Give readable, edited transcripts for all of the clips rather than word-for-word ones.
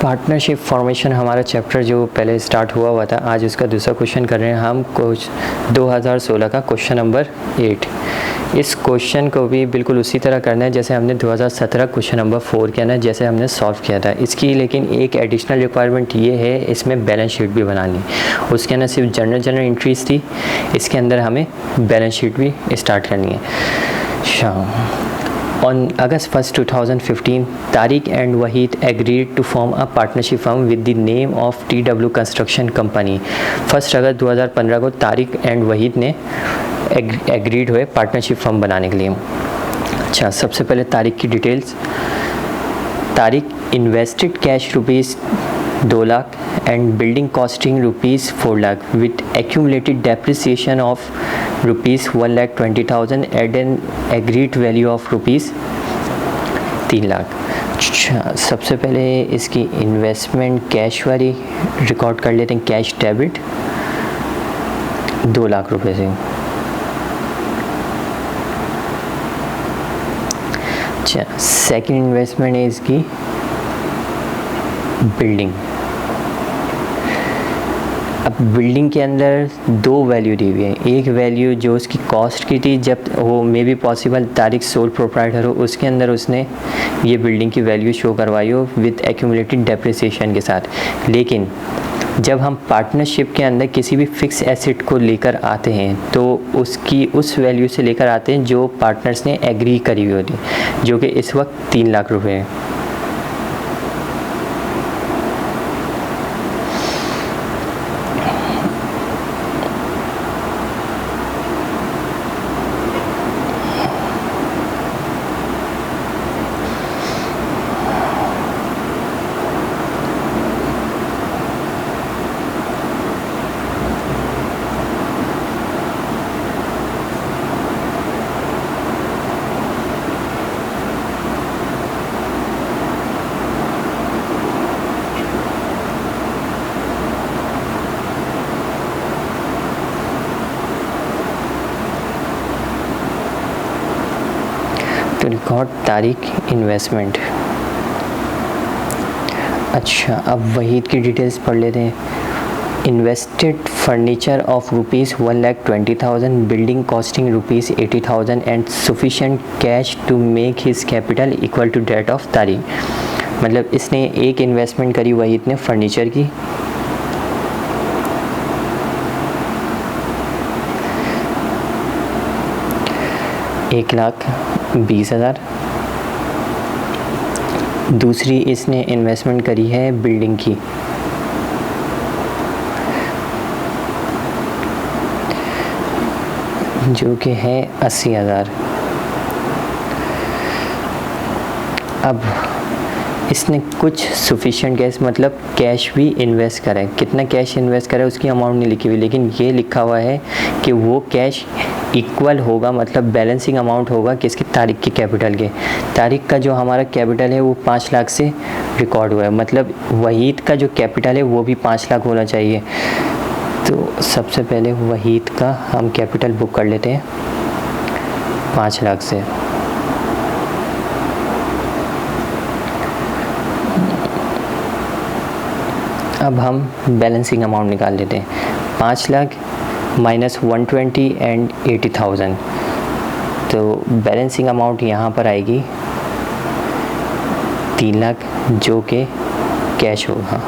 Partnership formation हमारा chapter जो पहले स्टार्ट हुआ था, आज उसका दूसरा क्वेश्चन कर रहे हैं हम। कुछ 2016 का क्वेश्चन नंबर 8। इस क्वेश्चन को भी बिल्कुल उसी तरह करना है जैसे हमने 2017 क्वेश्चन नंबर 4 किया ना, जैसे हमने सॉल्व किया था। इसकी लेकिन एक एडिशनल रिक्वायरमेंट ये है, इसमें बैलेंस शीट भी बनानी। उसके अंदर सिर्फ जनरल एंट्रीज थी, इसके अंदर हमें बैलेंस शीट भी स्टार्ट करनी है। On August 1st, 2015, Tariq and Wahid agreed to form a partnership firm with the name of TW Construction Company. 1 अगस्त 2015 को तारिक एंड वहीद ने एग्रीड हुए पार्टनरशिप फर्म बनाने के लिए। अच्छा, सबसे पहले तारिक की details. Tariq invested cash ₹2 lakh and building costing ₹4 lakh with accumulated depreciation of ₹1,20,000 at an agreed value of ₹3 lakh. अच्छा, सबसे पहले इसकी इन्वेस्टमेंट कैश वाली रिकॉर्ड कर लेते हैं। कैश डेबिट 2 लाख रुपए से। अच्छा, सेकंड इन्वेस्टमेंट है इसकी बिल्डिंग। अब बिल्डिंग के अंदर 2 वैल्यू दी हुई है। एक वैल्यू जो उसकी कॉस्ट की थी, जब वो may be possible Tariq sole proprietor हो, उसके अंदर उसने ये बिल्डिंग की वैल्यू शो करवाई हो विद एक्यूमुलेटेड डेप्रिसिएशन के साथ। लेकिन जब हम पार्टनरशिप के अंदर किसी भी फिक्स एसेट को लेकर आते हैं तो उसकी उस वैल्यू से लेकर आते हैं जो पार्टनर्स ने एग्री करी हुई होती, जो कि इस वक्त 3 लाख रुपए है। To record Tariq investment. अच्छा, अब वहीद की डिटेल्स पढ़ लेते हैं। Invested furniture of ₹1,20,000, building costing ₹80,000 and sufficient cash to make his capital equal to date of Tariq. मतलब इसने एक इन्वेस्टमेंट करी वहीद ने फर्नीचर की, ₹1,20,000। दूसरी इसने इन्वेस्टमेंट करी है बिल्डिंग की, जो कि है 80,000। अब इसने कुछ सफिशिएंट कैश, मतलब कैश भी इन्वेस्ट करा है। कितना कैश इन्वेस्ट करा है उसकी अमाउंट नहीं लिखी हुई, लेकिन ये लिखा हुआ है कि वो कैश इक्वल होगा, मतलब बैलेंसिंग अमाउंट होगा किसके, तारिक के कैपिटल के। तारिक का जो हमारा कैपिटल है वो 5 लाख से रिकॉर्ड हुआ है, मतलब वहीद का जो कैपिटल है वो भी 5 लाख होना चाहिए। तो सबसे पहले वहीद का हम कैपिटल बुक कर लेते हैं 5 लाख से। अब हम बैलेंसिंग अमाउंट निकाल लेते हैं। 5 लाख माइनस 120 एंड 80,000, तो बैलेंसिंग अमाउंट यहाँ पर आएगी 3 लाख, जो कि कैश होगा।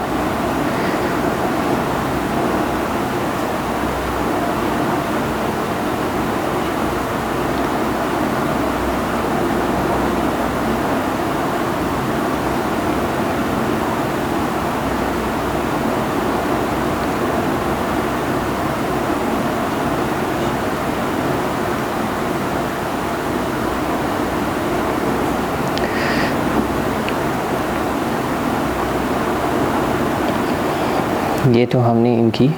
ये तो हमने इनकी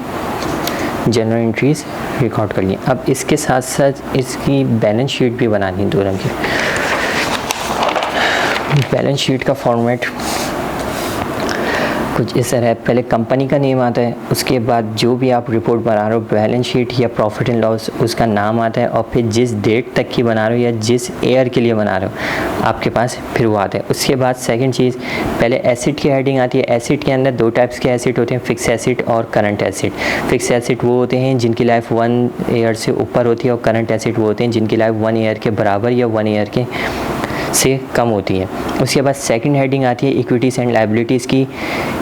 जनरल एंट्रीज रिकॉर्ड कर ली। अब इसके साथ साथ इसकी बैलेंस शीट भी बनानी है दो रंग की। बैलेंस शीट का फॉर्मेट कुछ इस तरह पहले कंपनी का नेम आता है, उसके बाद जो भी आप रिपोर्ट बना रहे हो बैलेंस शीट या प्रॉफिट एंड लॉस उसका नाम आता है, और फिर जिस डेट तक की बना रहे हो या जिस ईयर के लिए बना रहे हो आपके पास फिर वो आता है। उसके बाद सेकंड चीज़, पहले एसिड की हेडिंग आती है। एसिड के अंदर दो टाइप्स के एसिड होते हैं, फिक्स एसिड और करंट एसिड। फिक्स एसिड वो होते हैं जिनकी लाइफ 1 ईयर से ऊपर होती है, और करंट एसिड वो होते हैं जिनकी लाइफ 1 ईयर के बराबर या 1 ईयर के से कम होती है। उसके बाद सेकंड हेडिंग आती है इक्विटीज़ एंड लायबिलिटीज़ की।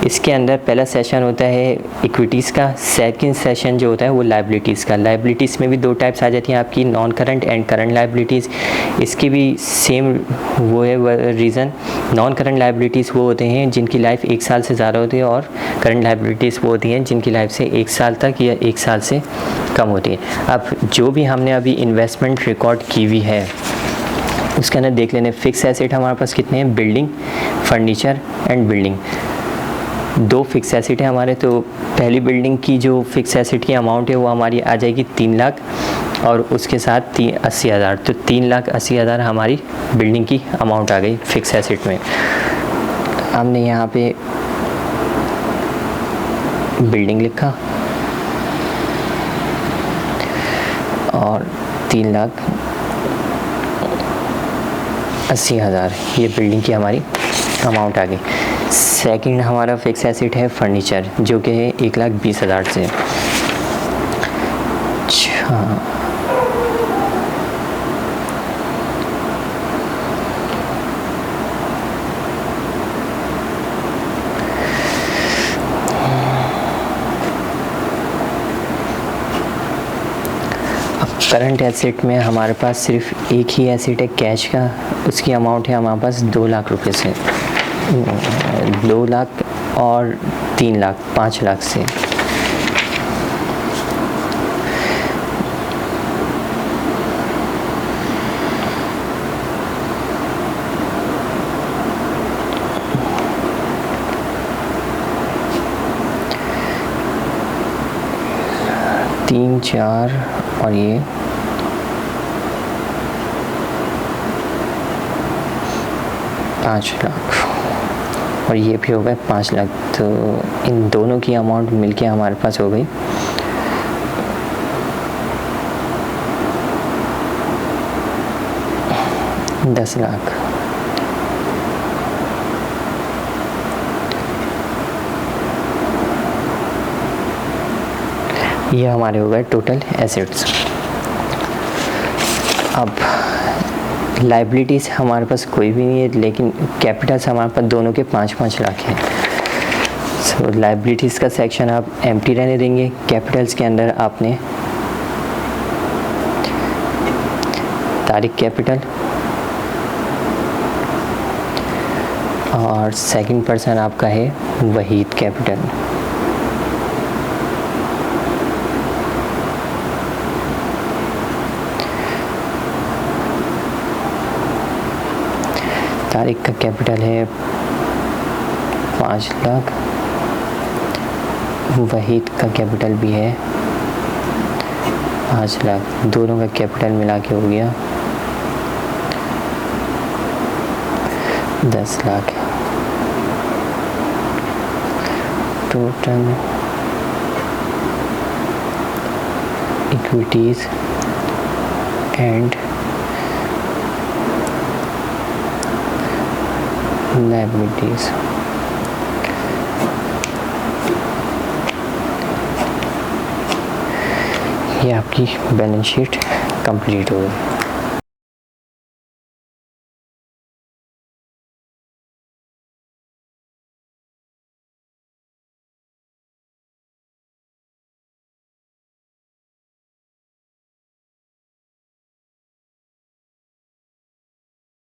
इसके अंदर पहला सेशन होता है इक्विटीज़ का, सेकंड सेशन जो होता है वो लायबिलिटीज़ का। लायबिलिटीज़ में भी दो टाइप्स आ जाती हैं आपकी, non current and current liabilities. इसकी भी सेम वो है रीज़न। नॉन करंट लायबिलिटीज़ वो होते हैं जिनकी लाइफ 1 साल से ज़्यादा होती है, और करंट लायबिलिटीज़ वो होती हैं जिनकी लाइफ से 1 साल तक या 1 साल से कम होती है। अब जो भी हमने अभी इन्वेस्टमेंट रिकॉर्ड की हुई है उसके अंदर देख लेने। फिक्स एसेट हमारे पास कितने हैं, building, furniture and building. 2 fix asset है हमारे। तो पहली बिल्डिंग की जो फिक्स एसेट की अमाउंट है वो हमारी आ जाएगी 3 लाख, और उसके साथ 80,000। तो 3,80,000 हमारी बिल्डिंग की अमाउंट आ गई फिक्स एसेट में। हमने यहाँ पे बिल्डिंग लिखा और 3,80,000 ये बिल्डिंग की हमारी अमाउंट आ गई। सेकंड हमारा फिक्स एसेट है फर्नीचर, जो कि है 1,20,000 से। अच्छा, करंट एसेट में हमारे पास सिर्फ एक ही एसेट है कैश का, उसकी अमाउंट है हमारे पास 2 लाख रुपए से। 2 लाख और 3 लाख, 5 लाख से। तीन, 4 और ये 5 लाख, और ये भी हो गए 5 लाख। तो इन दोनों की अमाउंट मिलके हमारे पास हो गई 10 लाख। ये हमारे हो गए टोटल एसेट्स। अब लायबिलिटीज़ हमारे पास कोई भी नहीं है, लेकिन कैपिटल्स हमारे पास दोनों के 5-5 लाख हैं। सो लायबिलिटीज़ का सेक्शन आप एम्प्टी रहने देंगे। कैपिटल्स के अंदर आपने तारिक कैपिटल और सेकंड पर्सन आपका है वहीद कैपिटल। तारिक का कैपिटल है 5 लाख, वहीद का कैपिटल भी है 5 लाख। दोनों का कैपिटल मिला के हो गया 10 lakh. Total equities and liabilities, ये आपकी बैलेंस शीट कंप्लीट हो गई।